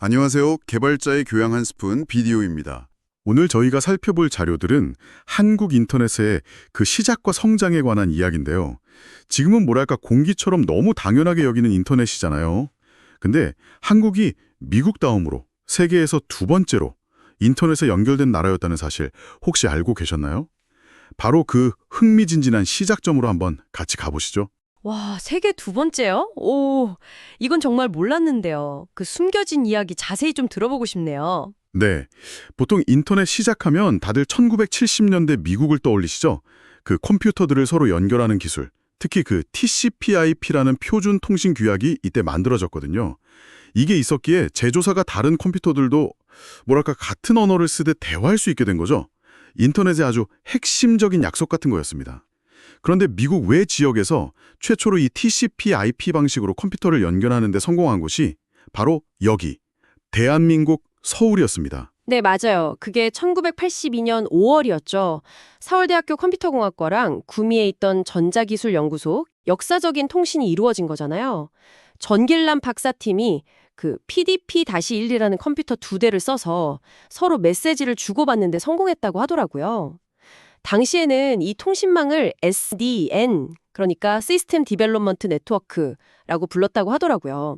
안녕하세요. 개발자의 교양 한 스푼 비디오입니다. 오늘 저희가 살펴볼 자료들은 한국 인터넷의 그 시작과 성장에 관한 이야기인데요. 지금은 뭐랄까 공기처럼 너무 당연하게 여기는 인터넷이잖아요. 근데 한국이 미국 다음으로 세계에서 두 번째로 인터넷에 연결된 나라였다는 사실 혹시 알고 계셨나요? 바로 그 흥미진진한 시작점으로 한번 같이 가보시죠. 와, 세계 두 번째요? 오, 이건 정말 몰랐는데요. 그 숨겨진 이야기 자세히 좀 들어보고 싶네요. 네, 보통 인터넷 시작하면 다들 1970년대 미국을 떠올리시죠? 그 컴퓨터들을 서로 연결하는 기술, 특히 그 TCP/IP라는 표준 통신 규약이 이때 만들어졌거든요. 이게 있었기에 제조사가 다른 컴퓨터들도 뭐랄까 같은 언어를 쓰듯 대화할 수 있게 된 거죠. 인터넷의 아주 핵심적인 약속 같은 거였습니다. 그런데 미국 외 지역에서 최초로 이 TCP/IP 방식으로 컴퓨터를 연결하는 데 성공한 곳이 바로 여기, 대한민국 서울이었습니다. 네, 맞아요. 그게 1982년 5월이었죠. 서울대학교 컴퓨터공학과랑 구미에 있던 전자기술연구소, 역사적인 통신이 이루어진 거잖아요. 전길남 박사팀이 그 PDP-1이라는 컴퓨터 두 대를 써서 서로 메시지를 주고받는 데 성공했다고 하더라고요. 당시에는 이 통신망을 SDN, 그러니까 시스템 디벨롭먼트 네트워크라고 불렀다고 하더라고요.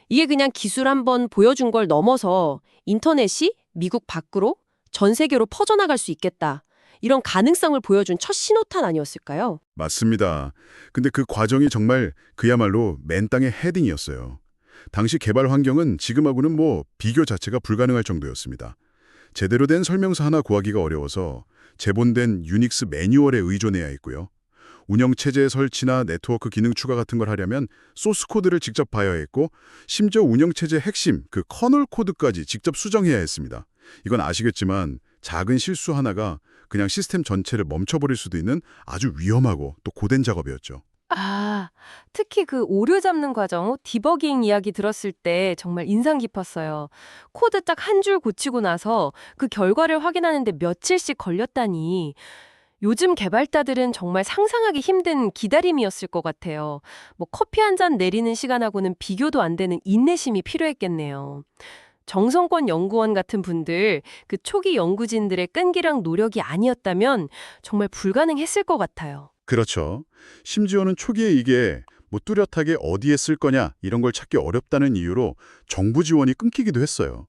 이게 그냥 기술 한번 보여준 걸 넘어서 인터넷이 미국 밖으로 전 세계로 퍼져나갈 수 있겠다. 이런 가능성을 보여준 첫 신호탄 아니었을까요? 맞습니다. 근데 그 과정이 정말 그야말로 맨 땅의 헤딩이었어요. 당시 개발 환경은 지금하고는 비교 자체가 불가능할 정도였습니다. 제대로 된 설명서 하나 구하기가 어려워서 제본된 유닉스 매뉴얼에 의존해야 했고요. 운영체제의 설치나 네트워크 기능 추가 같은 걸 하려면 소스 코드를 직접 봐야 했고 심지어 운영체제의 핵심, 그 커널 코드까지 직접 수정해야 했습니다. 이건 아시겠지만 작은 실수 하나가 그냥 시스템 전체를 멈춰버릴 수도 있는 아주 위험하고 또 고된 작업이었죠. 아, 특히 그 오류 잡는 과정, 디버깅 이야기 들었을 때 정말 인상 깊었어요. 코드 딱 한 줄 고치고 나서 그 결과를 확인하는데 며칠씩 걸렸다니. 요즘 개발자들은 정말 상상하기 힘든 기다림이었을 것 같아요. 뭐 커피 한 잔 내리는 시간하고는 비교도 안 되는 인내심이 필요했겠네요. 정성권 연구원 같은 분들, 그 초기 연구진들의 끈기랑 노력이 아니었다면 정말 불가능했을 것 같아요. 그렇죠. 심지어는 초기에 이게 뚜렷하게 어디에 쓸 거냐 이런 걸 찾기 어렵다는 이유로 정부 지원이 끊기기도 했어요.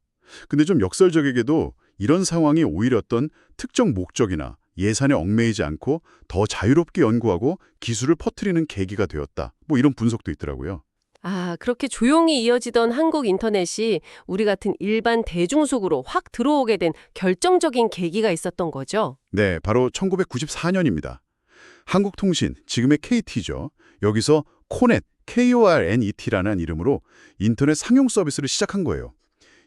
근데 좀 역설적이게도 이런 상황이 오히려 어떤 특정 목적이나 예산에 얽매이지 않고 더 자유롭게 연구하고 기술을 퍼뜨리는 계기가 되었다. 이런 분석도 있더라고요. 아, 그렇게 조용히 이어지던 한국 인터넷이 우리 같은 일반 대중 속으로 확 들어오게 된 결정적인 계기가 있었던 거죠. 네, 바로 1994년입니다. 한국통신, 지금의 KT죠. 여기서 코넷, KORNET라는 이름으로 인터넷 상용 서비스를 시작한 거예요.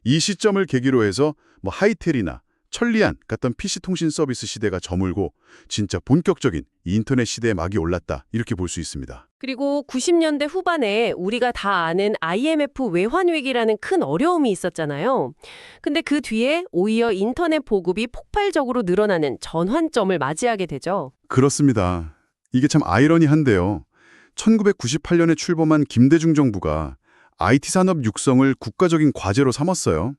이 시점을 계기로 해서 하이텔이나 천리안 같은 PC통신 서비스 시대가 저물고 진짜 본격적인 인터넷 시대의 막이 올랐다. 이렇게 볼 수 있습니다. 그리고 90년대 후반에 우리가 다 아는 IMF 외환위기라는 큰 어려움이 있었잖아요. 근데 그 뒤에 오히려 인터넷 보급이 폭발적으로 늘어나는 전환점을 맞이하게 되죠. 그렇습니다. 이게 참 아이러니한데요. 1998년에 출범한 김대중 정부가 IT 산업 육성을 국가적인 과제로 삼았어요.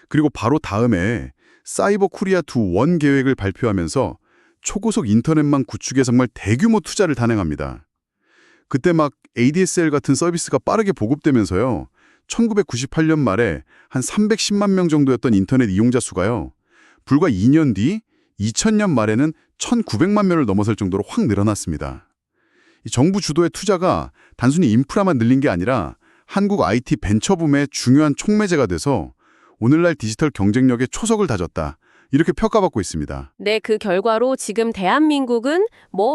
그리고 바로 다음에 사이버 코리아2 원 계획을 발표하면서 초고속 인터넷망 구축에 정말 대규모 투자를 단행합니다. 그때 막 ADSL 같은 서비스가 빠르게 보급되면서요. 1998년 말에 한 310만 명 정도였던 인터넷 이용자 수가요. 불과 2년 뒤 2000년 말에는 1900만 명을 넘어설 정도로 확 늘어났습니다. 이 정부 주도의 투자가 단순히 인프라만 늘린 게 아니라 한국 IT 벤처붐의 중요한 촉매제가 돼서 오늘날 디지털 경쟁력의 초석을 다졌다. 이렇게 평가받고 있습니다. 네, 그 결과로 지금 대한민국은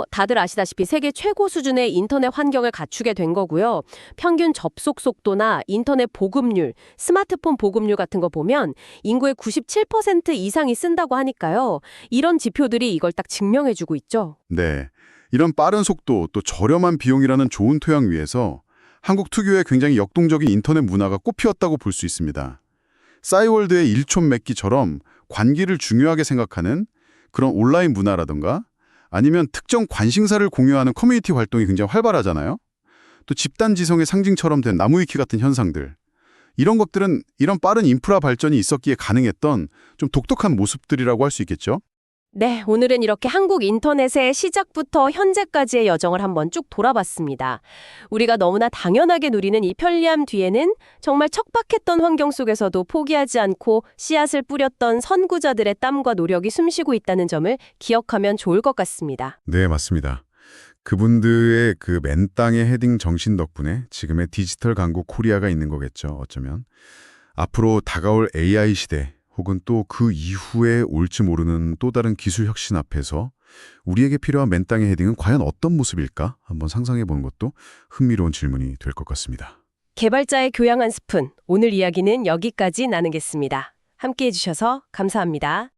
다들 아시다시피 세계 최고 수준의 인터넷 환경을 갖추게 된 거고요. 평균 접속 속도나 인터넷 보급률, 스마트폰 보급률 같은 거 보면 인구의 97% 이상이 쓴다고 하니까요. 이런 지표들이 이걸 딱 증명해주고 있죠. 네, 이런 빠른 속도 또 저렴한 비용이라는 좋은 토양 위에서 한국 특유의 굉장히 역동적인 인터넷 문화가 꽃피웠다고 볼 수 있습니다. 싸이월드의 일촌맺기처럼 관계를 중요하게 생각하는 그런 온라인 문화라든가 아니면 특정 관심사를 공유하는 커뮤니티 활동이 굉장히 활발하잖아요. 또 집단지성의 상징처럼 된 나무위키 같은 현상들. 이런 것들은 이런 빠른 인프라 발전이 있었기에 가능했던 좀 독특한 모습들이라고 할 수 있겠죠? 네, 오늘은 이렇게 한국 인터넷의 시작부터 현재까지의 여정을 한번 쭉 돌아봤습니다. 우리가 너무나 당연하게 누리는 이 편리함 뒤에는 정말 척박했던 환경 속에서도 포기하지 않고 씨앗을 뿌렸던 선구자들의 땀과 노력이 숨쉬고 있다는 점을 기억하면 좋을 것 같습니다. 네, 맞습니다. 그분들의 그 맨 땅의 헤딩 정신 덕분에 지금의 디지털 강국 코리아가 있는 거겠죠, 어쩌면. 앞으로 다가올 AI 시대 혹은 또 그 이후에 올지 모르는 또 다른 기술 혁신 앞에서 우리에게 필요한 맨 땅의 헤딩은 과연 어떤 모습일까? 한번 상상해 보는 것도 흥미로운 질문이 될 것 같습니다. 개발자의 교양 한 스푼, 오늘 이야기는 여기까지 나누겠습니다. 함께해 주셔서 감사합니다.